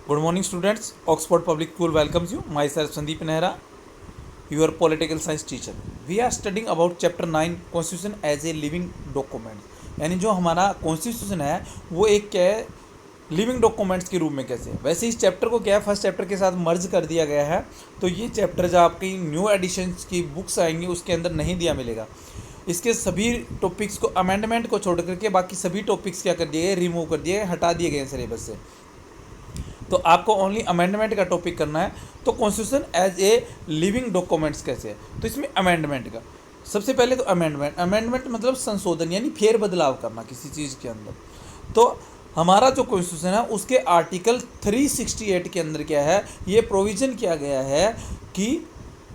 Good morning, students. Oxford Public School welcomes you. Myself Sandeep Nehra, your political science teacher. We are studying about chapter 9 Constitution as a living document. यानी जो हमारा constitution है वो एक क्या है, living documents के रूप में कैसे है। वैसे इस चैप्टर को क्या है, फर्स्ट चैप्टर के साथ मर्ज कर दिया गया है। तो ये चैप्टर जो आपकी न्यू एडिशंस की बुक्स आएंगी उसके अंदर नहीं दिया मिलेगा। इसके सभी टॉपिक्स को अमेंडमेंट को छोड़ करके बाकी सभी टॉपिक्स क्या कर दिए गए, रिमूव कर दिए, हटा दिए गए सिलेबस से। तो आपको ओनली अमेंडमेंट का टॉपिक करना है। तो constitution as a living documents कैसे है, तो इसमें अमेंडमेंट का सबसे पहले तो अमेंडमेंट मतलब संशोधन यानी फेर बदलाव करना किसी चीज़ के अंदर। तो हमारा जो कॉन्स्टिट्यूशन है उसके आर्टिकल 368 के अंदर क्या है, ये प्रोविज़न किया गया है कि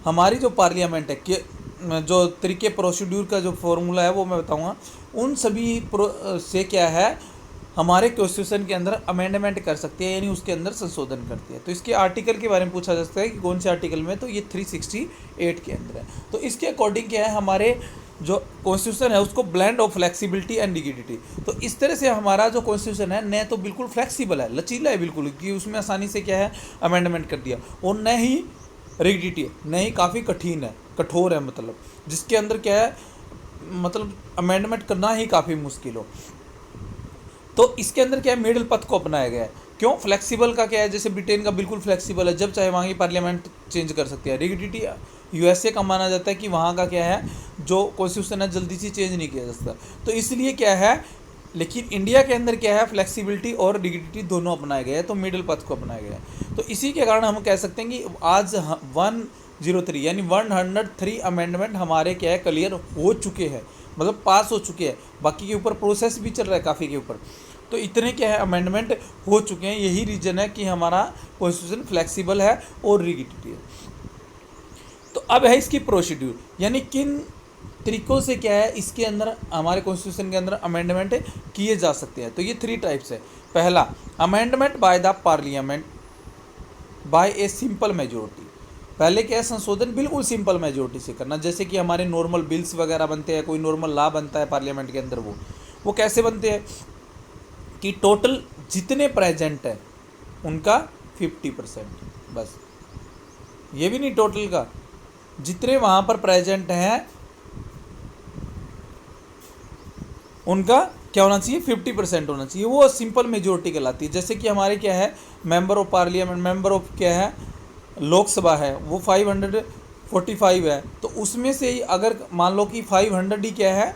हमारी जो पार्लियामेंट है कि जो तरीके प्रोसीड्यूर का जो फॉर्मूला है वो मैं बताऊंगा, उन सभी से क्या है हमारे कॉन्स्टिट्यूशन के अंदर अमेंडमेंट कर सकती है, यानी उसके अंदर संशोधन करती है। तो इसके आर्टिकल के बारे में पूछा जा सकता है कि कौन से आर्टिकल में, तो ये 368 के अंदर है। तो इसके अकॉर्डिंग क्या है, हमारे जो कॉन्स्टिट्यूशन है उसको blend of flexibility and rigidity. तो इस तरह से हमारा जो कॉन्स्टिट्यूशन है न तो बिल्कुल फ्लेक्सिबल है, लचीला है बिल्कुल, कि उसमें आसानी से क्या है अमेंडमेंट कर दिया, और न ही रिगिडिटी, न ही काफ़ी कठिन है, कठोर है, मतलब जिसके अंदर क्या है, मतलब अमेंडमेंट करना ही काफ़ी मुश्किल हो। तो इसके अंदर क्या है, मिडिल पथ को अपनाया गया है। क्यों फ्लेक्सिबल का क्या है, जैसे ब्रिटेन का बिल्कुल फ्लेक्सिबल है, जब चाहे वहाँ की पार्लियामेंट चेंज कर सकती है। रिगिडिटी यूएसए का माना जाता है कि वहाँ का क्या है, जो कॉन्स्टिट्यूशन है जल्दी से चेंज नहीं किया जा सकता। तो इसलिए क्या है, लेकिन इंडिया के अंदर क्या है, फ्लेक्सिबिलिटी और रिगिडिटी दोनों अपनाए गए हैं, तो मिडिल पथ को अपनाया गया है। तो इसी के कारण हम कह सकते हैं कि आज 103 यानी 103 अमेंडमेंट हमारे क्या है क्लियर हो चुके हैं, मतलब पास हो चुके हैं। बाकी के ऊपर प्रोसेस भी चल रहा है काफ़ी के ऊपर। तो इतने क्या है अमेंडमेंट हो चुके हैं, यही रीज़न है कि हमारा कॉन्स्टिट्यूशन फ्लेक्सिबल है और रिगिडिटी है। तो अब है इसकी प्रोसीड्यूर, यानी किन तरीक़ों से क्या है इसके अंदर हमारे कॉन्स्टिट्यूशन के अंदर अमेंडमेंट किए जा सकते हैं। तो ये 3 टाइप्स है। पहला, amendment by the parliament by a simple majority. पहले क्या है, संशोधन बिल्कुल सिंपल मेजोरिटी से करना, जैसे कि हमारे नॉर्मल बिल्स वगैरह बनते हैं, कोई नॉर्मल लॉ बनता है पार्लियामेंट के अंदर, वो कैसे बनते हैं कि टोटल जितने प्रेजेंट है उनका 50%, बस ये भी नहीं, टोटल का जितने वहाँ पर प्रेजेंट हैं उनका क्या होना चाहिए, 50% होना चाहिए। वो सिंपल मेजोरिटी कहलाती है। जैसे कि हमारे क्या है, member of parliament, member of क्या है लोकसभा है, वो 545 है। तो उसमें से ही अगर मान लो कि 500 ही क्या है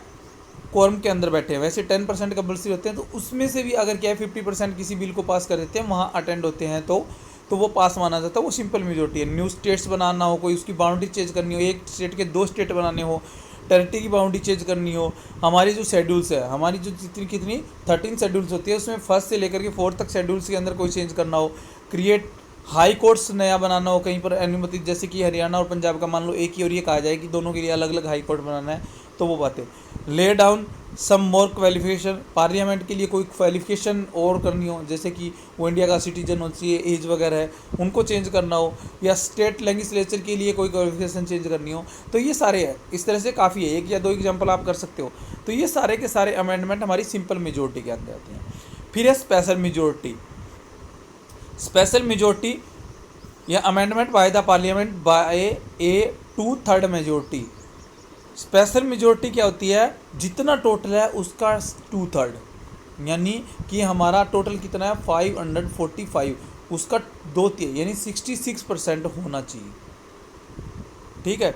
कोरम के अंदर बैठे हैं, वैसे 10% कंपल्सरी होते हैं, तो उसमें से भी अगर क्या है 50% किसी बिल को पास कर देते हैं, वहाँ अटेंड होते हैं, तो वो पास माना जाता है, वो सिंपल मेजोरिटी है। न्यू स्टेट्स बनाना हो, कोई उसकी बाउंड्री चेंज करनी हो, एक स्टेट के 2 स्टेट बनाने हो, टेरिटरी की बाउंड्री चेंज करनी हो, हमारी जो शेड्यूल्स है, हमारी जो कितनी 13 शेड्यूल्स होती है, उसमें फर्स्ट से लेकर के 4 तक शेड्यूल्स के अंदर कोई चेंज करना हो, क्रिएट हाई कोर्ट्स नया बनाना हो, कहीं पर अनुमति, जैसे कि हरियाणा और पंजाब का मान लो एक ही, और ये कहा जाए कि दोनों के लिए अलग अलग हाई कोर्ट बनाना है, तो वो बातें। ले डाउन सम मोर क्वालिफिकेशन, पार्लियामेंट के लिए कोई क्वालिफिकेशन और करनी हो, जैसे कि वो इंडिया का सिटीजन हो चाहिए, एज वगैरह है, उनको चेंज करना हो, या स्टेट लेजिस्लेचर के लिए कोई क्वालिफिकेशन चेंज करनी हो, तो ये सारे है। इस तरह से काफ़ी है, 1 या 2 एग्जाम्पल आप कर सकते हो। तो ये सारे के सारे अमेंडमेंट हमारी सिंपल मेजोरिटी के अंदर आते हैं। फिर है स्पेशल मेजोरिटी। स्पेशल मेजोरिटी या amendment by the parliament by a 2/3 majority. Special majority क्या होती है, जितना टोटल है उसका 2/3, यानी कि हमारा टोटल कितना है 545, उसका 2/3 यानी 66% होना चाहिए। ठीक है,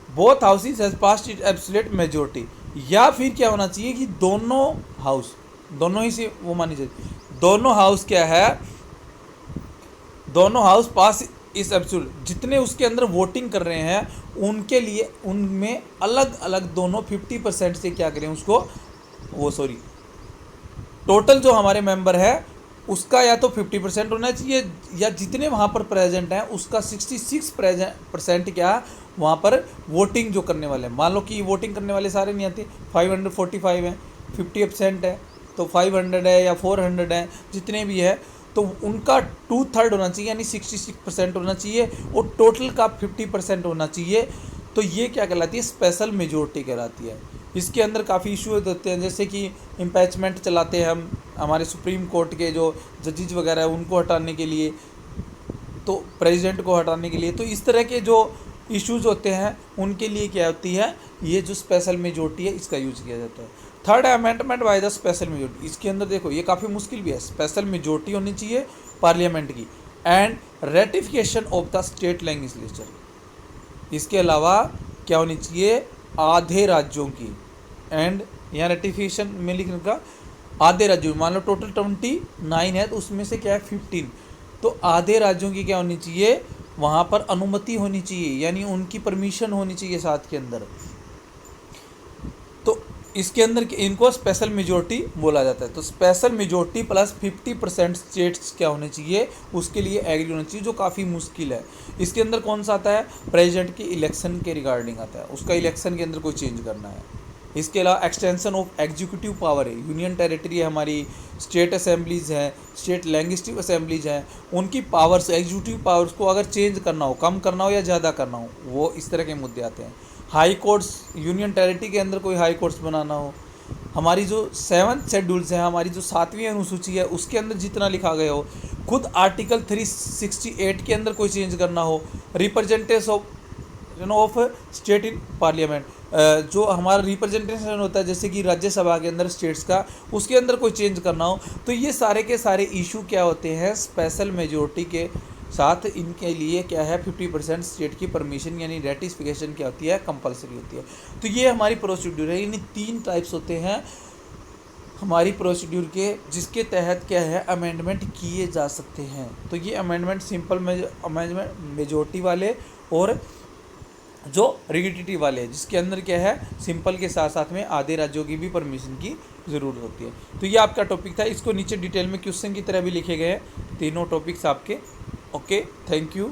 both houses has passed it absolute majority. या फिर क्या होना चाहिए कि दोनों हाउस, दोनों ही से वो मानी जाती, दोनों हाउस क्या है, दोनों हाउस पास इस एब्सोल्यूट, जितने उसके अंदर वोटिंग कर रहे हैं उनके लिए, उनमें अलग अलग दोनों 50% से क्या करें उसको, वो सॉरी टोटल जो हमारे मेंबर है उसका या तो 50% होना चाहिए, या जितने वहाँ पर प्रेजेंट हैं उसका 66% क्या वहाँ पर वोटिंग जो करने वाले हैं। मान लो कि वोटिंग करने वाले सारे नहीं आते, 545 हैं, 50% है, तो 500 है या 400 है, जितने भी है, तो उनका 2/3 होना चाहिए, यानी 66% होना चाहिए, और टोटल का 50% होना चाहिए। तो ये क्या कहलाती है, स्पेशल मेजोरिटी कहलाती है। इसके अंदर काफ़ी इशू होते हैं, जैसे कि इम्पैचमेंट चलाते हैं हम हमारे सुप्रीम कोर्ट के जो जजेज वगैरह है उनको हटाने के लिए, तो प्रेसिडेंट को हटाने के लिए। तो इस तरह के जो इश्यूज होते हैं उनके लिए क्या होती है, ये जो स्पेशल मेजोरिटी है इसका यूज किया जाता है। Third amendment by the special majority, इसके अंदर देखो ये काफ़ी मुश्किल भी है, स्पेशल मेजोरिटी होनी चाहिए पार्लियामेंट की, and ratification of the state legislature. इसके अलावा क्या होनी चाहिए, आधे राज्यों की, एंड यहाँ रेटिफिकेशन में लिखने का आधे राज्यों, मान लो टोटल 29 है तो उसमें से क्या है 15, तो आधे राज्यों की क्या होनी चाहिए, वहाँ पर अनुमति होनी चाहिए, यानी उनकी परमिशन होनी चाहिए साथ के अंदर। तो इसके अंदर इनको स्पेशल मेजोरिटी बोला जाता है। तो स्पेशल मेजोरिटी प्लस 50% स्टेट्स क्या होने चाहिए, उसके लिए एग्री होना चाहिए, जो काफ़ी मुश्किल है। इसके अंदर कौन सा आता है, प्रेसिडेंट के इलेक्शन के रिगार्डिंग आता है, उसका इलेक्शन के अंदर कोई चेंज करना है। इसके अलावा एक्सटेंशन ऑफ एग्जीक्यूटिव पावर है, यूनियन टेरिटरी है हमारी, स्टेट असेंबलीज हैं, स्टेट लेजिस्लेटिव असेंबलीज हैं, उनकी पावर्स, एग्जीक्यूटिव पावर्स को अगर चेंज करना हो, कम करना हो या ज़्यादा करना हो, वो इस तरह के मुद्दे आते हैं। हाई कोर्ट्स, यूनियन टेरिटरी के अंदर कोई हाई कोर्ट्स बनाना हो, हमारी जो 7th शेड्यूल्स है, हमारी जो 7वीं अनुसूची है उसके अंदर जितना लिखा गया हो, खुद आर्टिकल 368 के अंदर कोई चेंज करना हो, representation of state in parliament, जो हमारा रिप्रेजेंटेशन होता है जैसे कि राज्यसभा के अंदर स्टेट्स का, उसके अंदर कोई चेंज करना हो, तो ये सारे के सारे इशू क्या होते हैं, स्पेशल मेजोरिटी के साथ इनके लिए क्या है 50% स्टेट की परमिशन यानी रेटिफिकेशन क्या होती है, कंपलसरी होती है। तो ये हमारी प्रोसीड्यूर है, यानी 3 टाइप्स होते हैं हमारी प्रोसीड्यूर के, जिसके तहत क्या है अमेंडमेंट किए जा सकते हैं। तो ये अमेंडमेंट सिंपल अमेंडमेंट मेजोरिटी वाले और जो रिगिडिटी वाले हैं, जिसके अंदर क्या है सिंपल के साथ साथ में आधे राज्यों की भी परमिशन की ज़रूरत होती है। तो ये आपका टॉपिक था, इसको नीचे डिटेल में क्वेश्चन की तरह भी लिखे गए हैं तीनों टॉपिक्स आपके। Okay, thank you.